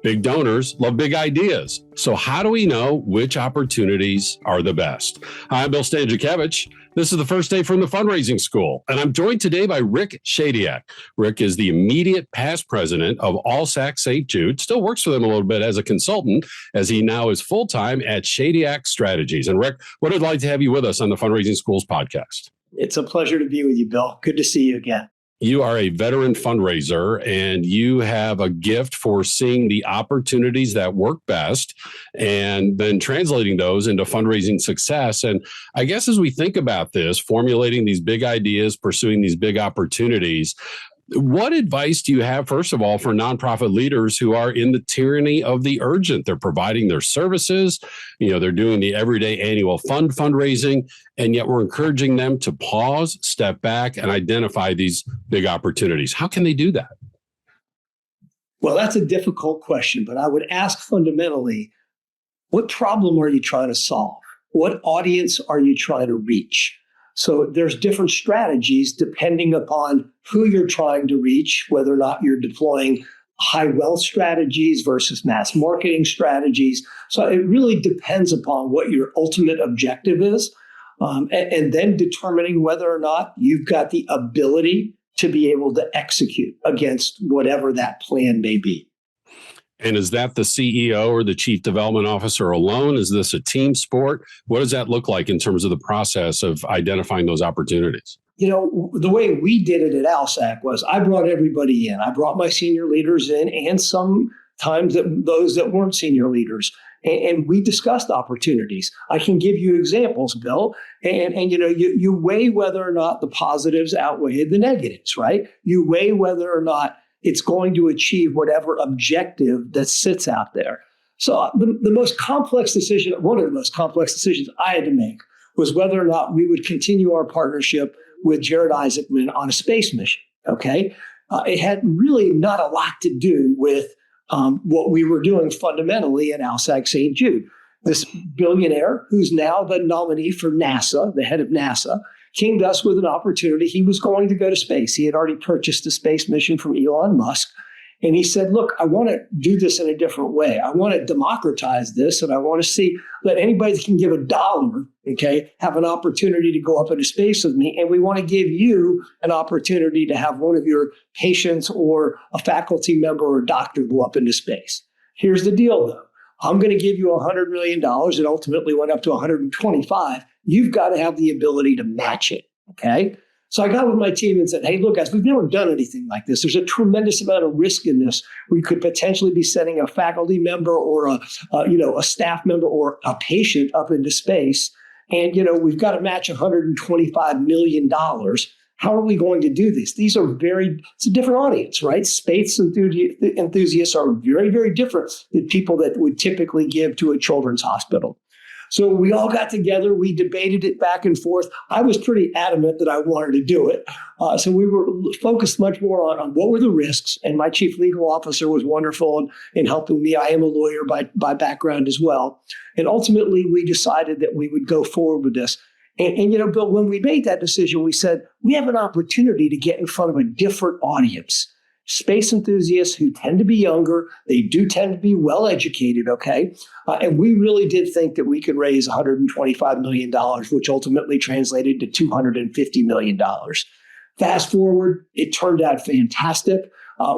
Big donors love big ideas. So how do we know which opportunities are the best? Hi, I'm Bill Stanczykiewicz. This is the first day from the fundraising school, and I'm joined today by Rick Shadyac. Rick is the immediate past president of ALSAC St. Jude, still works for them a little bit as a consultant, as he now is full-time at Shadyac Strategies. And Rick, what I'd like to have you with us on the Fundraising Schools podcast. It's a pleasure to be with you, Bill. Good to see you again. You are a veteran fundraiser, and you have a gift for seeing the opportunities that work best and then translating those into fundraising success. And I guess as we think about this, formulating these big ideas, pursuing these big opportunities, what advice do you have, first of all, for nonprofit leaders who are in the tyranny of the urgent? They're providing their services, they're doing the everyday annual fundraising, and yet we're encouraging them to pause, step back, and identify these big opportunities. How can they do that? Well, that's a difficult question, but I would ask fundamentally, what problem are you trying to solve? What audience are you trying to reach? So there's different strategies depending upon who you're trying to reach, whether or not you're deploying high wealth strategies versus mass marketing strategies. So it really depends upon what your ultimate objective is, and then determining whether or not you've got the ability to be able to execute against whatever that plan may be. And is that the CEO or the chief development officer alone? Is this a team sport? What does that look like in terms of the process of identifying those opportunities? The way we did it at ALSAC was I brought everybody in. I brought my senior leaders in, and sometimes those that weren't senior leaders. And we discussed opportunities. I can give you examples, Bill. And you weigh whether or not the positives outweigh the negatives, right? You weigh whether or not it's going to achieve whatever objective that sits out there. So the most complex decision, one of the most complex decisions I had to make was whether or not we would continue our partnership with Jared Isaacman on a space mission, okay? It had really not a lot to do with what we were doing fundamentally at ALSAC St. Jude. This billionaire, who's now the nominee for NASA, the head of NASA, came to us with an opportunity. He was going to go to space. He had already purchased a space mission from Elon Musk. And he said, look, I want to do this in a different way. I want to democratize this. And I want to let anybody that can give $1, okay, have an opportunity to go up into space with me. And we want to give you an opportunity to have one of your patients or a faculty member or a doctor go up into space. Here's the deal, though. I'm going to give you $100 million. It ultimately went up to 125. You've got to have the ability to match it, okay? So I got with my team and said, hey, look, guys, we've never done anything like this. There's a tremendous amount of risk in this. We could potentially be sending a faculty member or a staff member or a patient up into space. And, we've got to match $125 million. How are we going to do this? It's a different audience, right? Space enthusiasts are very, very different than people that would typically give to a children's hospital. So we all got together. We debated it back and forth. I was pretty adamant that I wanted to do it. So we were focused much more on what were the risks. And my chief legal officer was wonderful in helping me. I am a lawyer by background as well. And ultimately, we decided that we would go forward with this. And Bill, when we made that decision, we said, we have an opportunity to get in front of a different audience. Space enthusiasts who tend to be younger, they do tend to be well educated, okay? And we really did think that we could raise $125 million, which ultimately translated to $250 million. Fast forward, it turned out fantastic.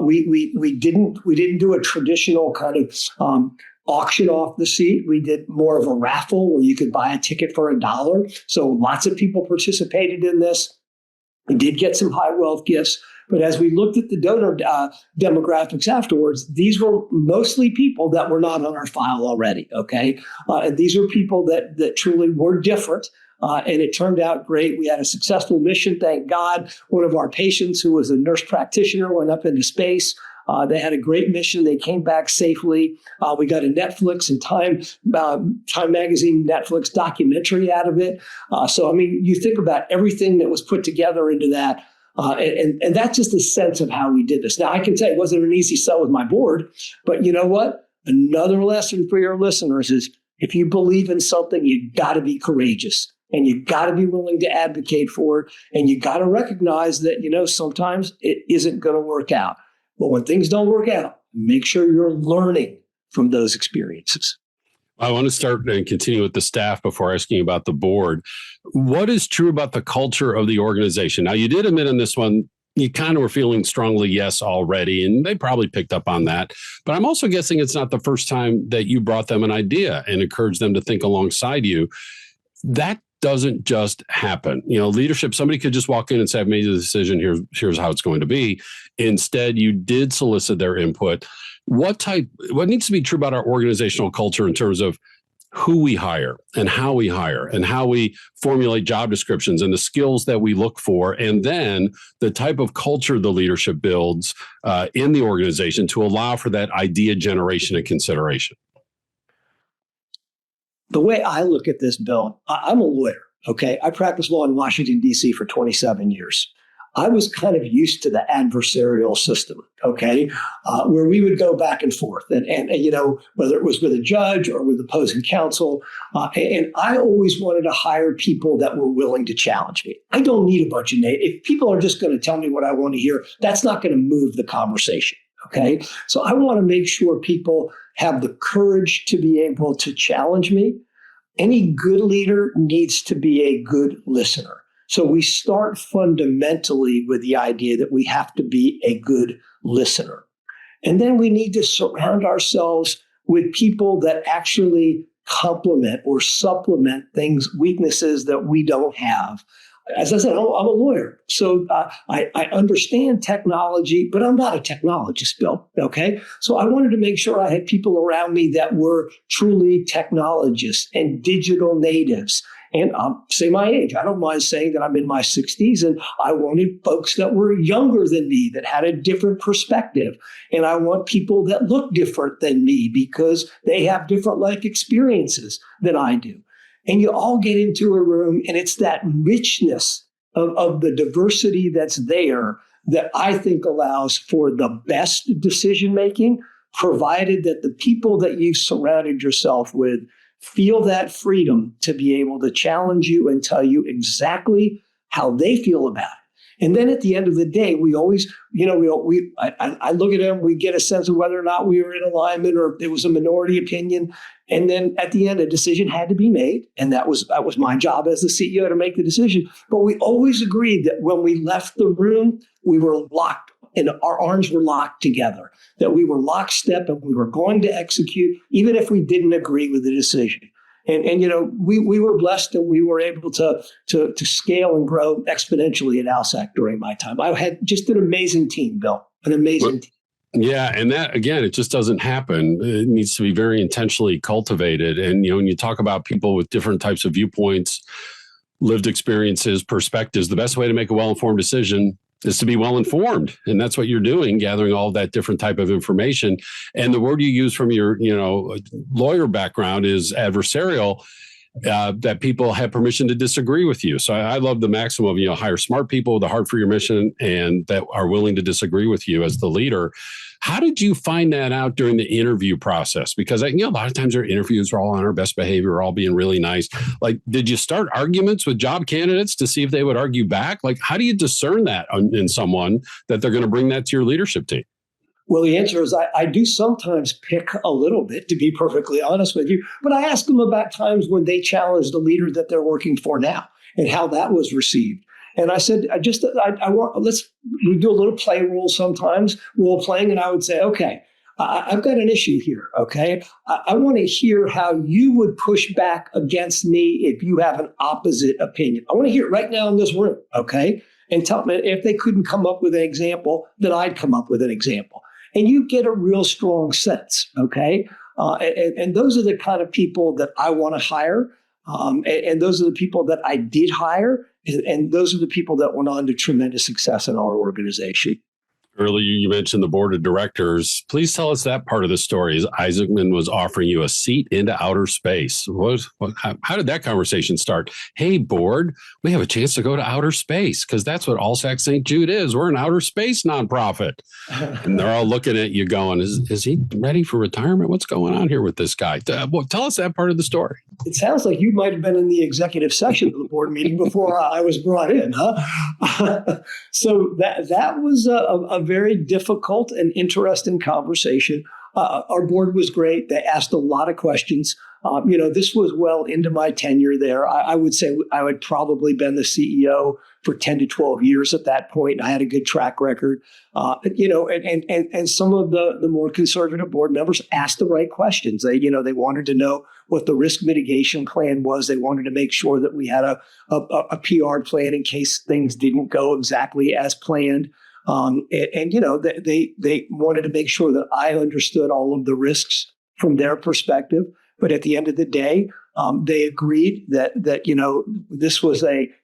We didn't do a traditional kind of auction off the seat. We did more of a raffle where you could buy a ticket for $1. So lots of people participated in this. We did get some high wealth gifts. But as we looked at the donor demographics afterwards, these were mostly people that were not on our file already, okay? And these are people that truly were different. And it turned out great. We had a successful mission, thank God. One of our patients, who was a nurse practitioner, went up into space. They had a great mission. They came back safely. We got a Netflix and Time Magazine Netflix documentary out of it. So, you think about everything that was put together into that. And that's just a sense of how we did this. Now, I can tell you it wasn't an easy sell with my board, but you know what? Another lesson for your listeners is if you believe in something, you got to be courageous. And you got to be willing to advocate for it. And you got to recognize that, sometimes it isn't going to work out. But when things don't work out, Make sure you're learning from those experiences. I want to start and continue with the staff before asking about the board. What is true about the culture of the organization? Now, you did admit on this one, you kind of were feeling strongly yes already, and they probably picked up on that. But I'm also guessing it's not the first time that you brought them an idea and encouraged them to think alongside you. That doesn't just happen. Leadership, somebody could just walk in and say, I've made the decision, here's how it's going to be. Instead, you did solicit their input. What needs to be true about our organizational culture in terms of who we hire and how we formulate job descriptions and the skills that we look for, and then the type of culture the leadership builds in the organization to allow for that idea generation and consideration? The way I look at this, Bill, I'm a lawyer, okay? I practiced law in Washington, D.C. for 27 years. I was kind of used to the adversarial system, okay, where we would go back and forth, and whether it was with a judge or with opposing counsel, and I always wanted to hire people that were willing to challenge me. I don't need a bunch of names. If people are just going to tell me what I want to hear, that's not going to move the conversation, okay? So I want to make sure people have the courage to be able to challenge me. Any good leader needs to be a good listener. So we start fundamentally with the idea that we have to be a good listener. And then we need to surround ourselves with people that actually complement or supplement weaknesses that we don't have. As I said, I'm a lawyer, so I understand technology, but I'm not a technologist, Bill, okay? So I wanted to make sure I had people around me that were truly technologists and digital natives. And I'll say my age. I don't mind saying that I'm in my 60s, and I wanted folks that were younger than me, that had a different perspective. And I want people that look different than me because they have different life experiences than I do. And you all get into a room, and it's that richness of the diversity that's there that I think allows for the best decision-making, provided that the people that you've surrounded yourself with feel that freedom to be able to challenge you and tell you exactly how they feel about it. And then at the end of the day, we always, I look at them, we get a sense of whether or not we were in alignment or if there was a minority opinion. And then at the end, a decision had to be made. And that was my job as the CEO to make the decision. But we always agreed that when we left the room, we were locked and our arms were locked together, that we were lockstep and we were going to execute, even if we didn't agree with the decision. And we were blessed and we were able to scale and grow exponentially at ALSAC during my time. I had just an amazing team, Bill, an amazing team. Yeah. And that, again, it just doesn't happen. It needs to be very intentionally cultivated. And, when you talk about people with different types of viewpoints, lived experiences, perspectives, the best way to make a well-informed decision is to be well-informed. And that's what you're doing, gathering all that different type of information. And the word you use from your, lawyer background is adversarial, that people have permission to disagree with you. So I love the maximum of, hire smart people with a heart for your mission and that are willing to disagree with you as the leader. How did you find that out during the interview process? Because a lot of times our interviews are all on our best behavior, we're all being really nice. Like, did you start arguments with job candidates to see if they would argue back? Like, how do you discern that in someone that they're going to bring that to your leadership team? Well, the answer is I do sometimes pick a little bit, to be perfectly honest with you. But I ask them about times when they challenged the leader that they're working for now and how that was received. And I said, we do a little play role sometimes, role playing. And I would say, okay, I've got an issue here. Okay. I want to hear how you would push back against me if you have an opposite opinion. I want to hear it right now in this room. Okay. And tell me if they couldn't come up with an example, then I'd come up with an example. And you get a real strong sense. Okay. And those are the kind of people that I want to hire. And those are the people that I did hire. And those are the people that went on to tremendous success in our organization. Earlier, you mentioned the board of directors. Please tell us that part of the story. Isaacman was offering you a seat into outer space. How did that conversation start? Hey, board, we have a chance to go to outer space because that's what ALSAC St. Jude is. We're an outer space nonprofit. And they're all looking at you going, is he ready for retirement? What's going on here with this guy? Tell us that part of the story. It sounds like you might have been in the executive session of the board meeting before I was brought in, huh? So that was a very difficult and interesting conversation. Our board was great. They asked a lot of questions. This was well into my tenure there. I would say I would probably been the CEO for 10 to 12 years at that point. I had a good track record. And some of the more conservative board members asked the right questions. They wanted to know what the risk mitigation plan was. They wanted to make sure that we had a PR plan in case things didn't go exactly as planned. They wanted to make sure that I understood all of the risks from their perspective. But at the end of the day, they agreed that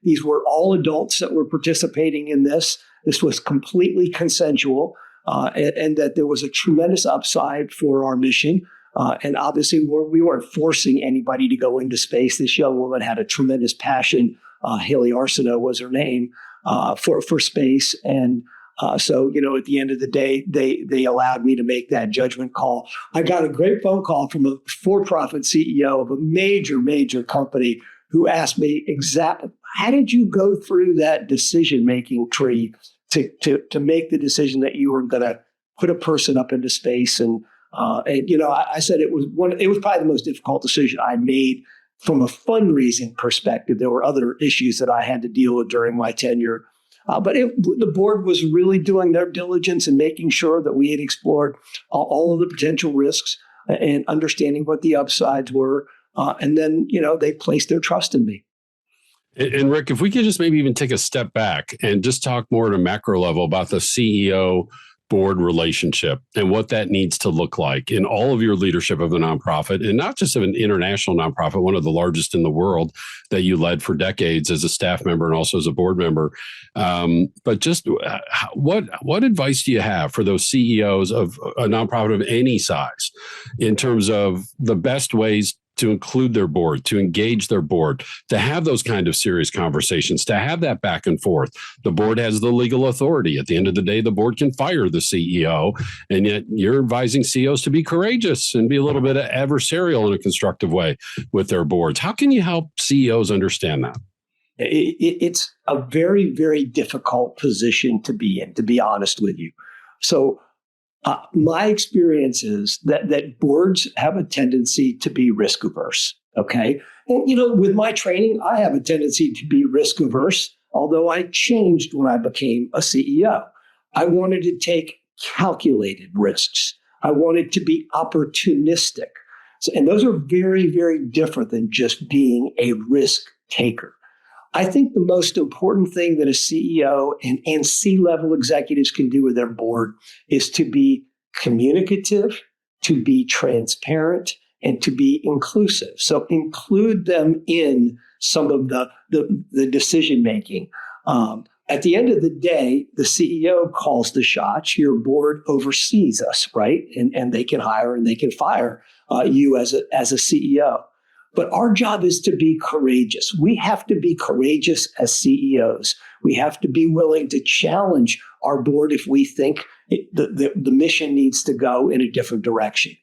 these were all adults that were participating in this. This was completely consensual, and that there was a tremendous upside for our mission. And obviously, we weren't forcing anybody to go into space. This young woman had a tremendous passion. Hayley Arceneaux was her name, for space. And so at the end of the day, they allowed me to make that judgment call. I got a great phone call from a for-profit CEO of a major company who asked me exactly, how did you go through that decision-making tree to make the decision that you were going to put a person up into space? And I said it was probably the most difficult decision I made from a fundraising perspective. There were other issues that I had to deal with during my tenure. But the board was really doing their diligence and making sure that we had explored all of the potential risks and understanding what the upsides were. And then, they placed their trust in me. And Rick, if we could just maybe even take a step back and just talk more at a macro level about the CEO board relationship and what that needs to look like in all of your leadership of a nonprofit, and not just of an international nonprofit, one of the largest in the world that you led for decades as a staff member and also as a board member. But just what advice do you have for those CEOs of a nonprofit of any size in terms of the best ways to include their board, to engage their board, to have those kind of serious conversations, to have that back and forth? The board has the legal authority. At the end of the day, the board can fire the CEO, and yet you're advising CEOs to be courageous and be a little bit adversarial in a constructive way with their boards. How can you help CEOs understand that? It's a very, very difficult position to be in, to be honest with you. So my experience is that boards have a tendency to be risk averse. Okay. And, with my training, I have a tendency to be risk averse, although I changed when I became a CEO. I wanted to take calculated risks. I wanted to be opportunistic. And those are very, very different than just being a risk taker. I think the most important thing that a CEO and C-level executives can do with their board is to be communicative, to be transparent, and to be inclusive. So include them in some of the decision making. At the end of the day, the CEO calls the shots. Your board oversees us, right? And they can hire and they can fire you as a CEO. But our job is to be courageous. We have to be courageous as CEOs. We have to be willing to challenge our board if we think the mission needs to go in a different direction.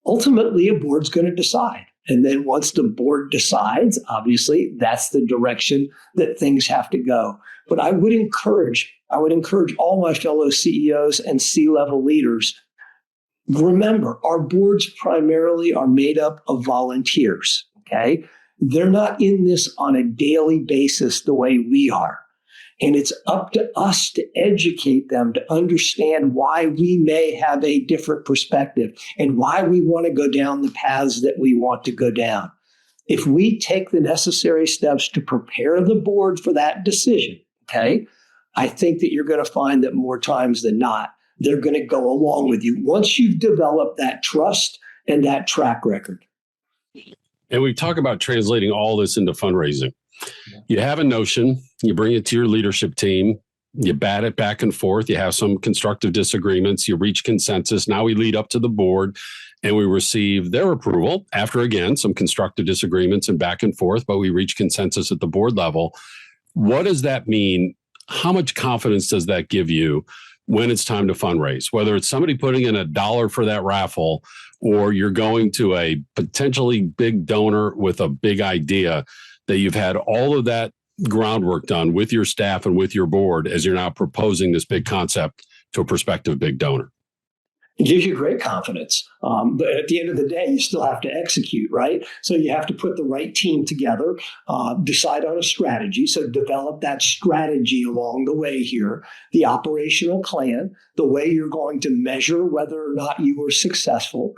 Ultimately, a board's going to decide. And then once the board decides, obviously, that's the direction that things have to go. But I would encourage all my fellow CEOs and C-level leaders, remember, our boards primarily are made up of volunteers. Okay, they're not in this on a daily basis the way we are. And it's up to us to educate them to understand why we may have a different perspective and why we want to go down the paths that we want to go down. If we take the necessary steps to prepare the board for that decision, okay, I think that you're going to find that more times than not, they're going to go along with you once you've developed that trust and that track record. And we talk about translating all this into fundraising. You have a notion, you bring it to your leadership team, you bat it back and forth, you have some constructive disagreements, you reach consensus. Now we lead up to the board and we receive their approval after, again, some constructive disagreements and back and forth, but we reach consensus at the board level. What does that mean? How much confidence does that give you when it's time to fundraise, whether it's somebody putting in $1 for that raffle or you're going to a potentially big donor with a big idea, that you've had all of that groundwork done with your staff and with your board as you're now proposing this big concept to a prospective big donor? It gives you great confidence. But at the end of the day, you still have to execute, right? So you have to put the right team together, decide on a strategy. So develop that strategy along the way here, the operational plan, the way you're going to measure whether or not you were successful,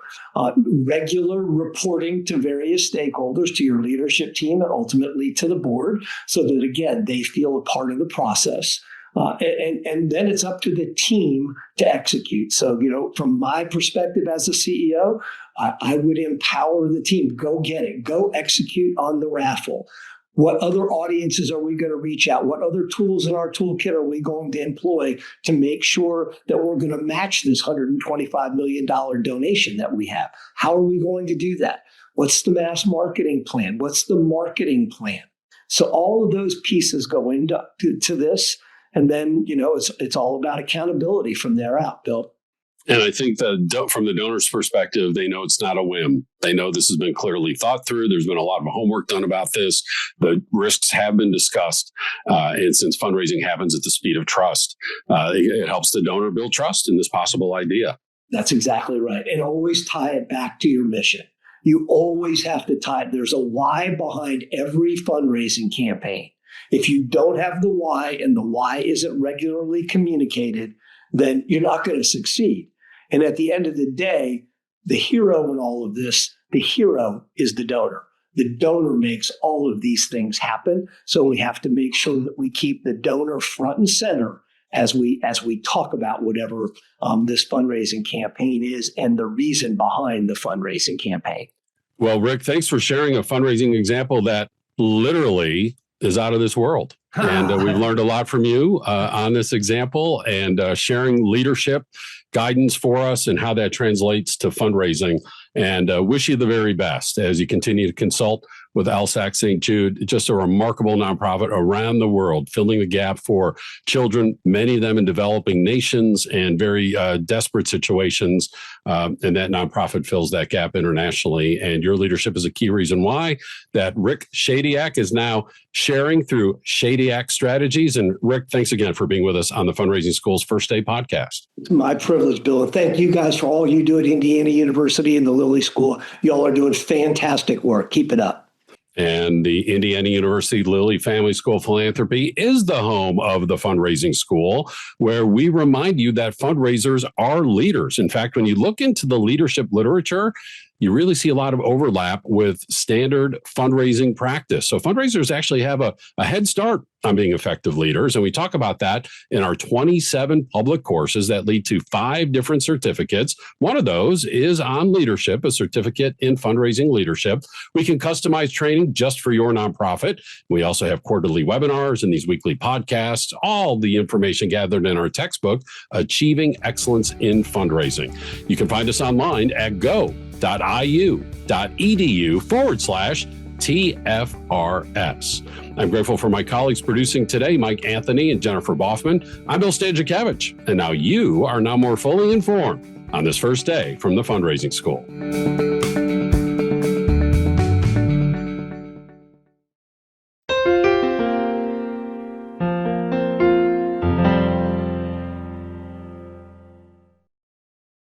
regular reporting to various stakeholders, to your leadership team, and ultimately to the board, so that, again, they feel a part of the process. And then it's up to the team to execute. So, from my perspective as a CEO, I would empower the team. Go get it. Go execute on the raffle. What other audiences are we going to reach out? What other tools in our toolkit are we going to employ to make sure that we're going to match this $125 million donation that we have? How are we going to do that? What's the mass marketing plan? What's the marketing plan? So all of those pieces go into this. And then, it's all about accountability from there out, Bill. And I think that from the donor's perspective, they know it's not a whim. They know this has been clearly thought through. There's been a lot of homework done about this. The risks have been discussed. And since fundraising happens at the speed of trust, it helps the donor build trust in this possible idea. That's exactly right. And always tie it back to your mission. You always have to tie it. There's a why behind every fundraising campaign. If you don't have the why and the why isn't regularly communicated, then you're not going to succeed. And at the end of the day, the hero in all of this, the hero is the donor. The donor makes all of these things happen. So we have to make sure that we keep the donor front and center as we talk about whatever this fundraising campaign is and the reason behind the fundraising campaign. Well, Rick, thanks for sharing a fundraising example that literally is out of this world. And we've learned a lot from you on this example and sharing leadership guidance for us and how that translates to fundraising. And wish you the very best as you continue to consult with ALSAC St. Jude, just a remarkable nonprofit around the world, filling the gap for children, many of them in developing nations and very desperate situations. And that nonprofit fills that gap internationally. And your leadership is a key reason why that Rick Shadyac is now sharing through Shadyac Strategies. And Rick, thanks again for being with us on the Fundraising School's First Day podcast. It's my privilege, Bill. And thank you guys for all you do at Indiana University and the Lilly School. Y'all are doing fantastic work. Keep it up. And the Indiana University Lilly Family School of Philanthropy is the home of the Fundraising School, where we remind you that fundraisers are leaders. In fact, when you look into the leadership literature, you really see a lot of overlap with standard fundraising practice. So fundraisers actually have a head start on being effective leaders. And we talk about that in our 27 public courses that lead to 5 different certificates. One of those is on leadership, a certificate in fundraising leadership. We can customize training just for your nonprofit. We also have quarterly webinars and these weekly podcasts, all the information gathered in our textbook, Achieving Excellence in Fundraising. You can find us online at go.iu.edu/TFRS. I'm grateful for my colleagues producing today, Mike Anthony and Jennifer Boffman. I'm Bill Stanczykiewicz, and now you are now more fully informed on this first day from the Fundraising School.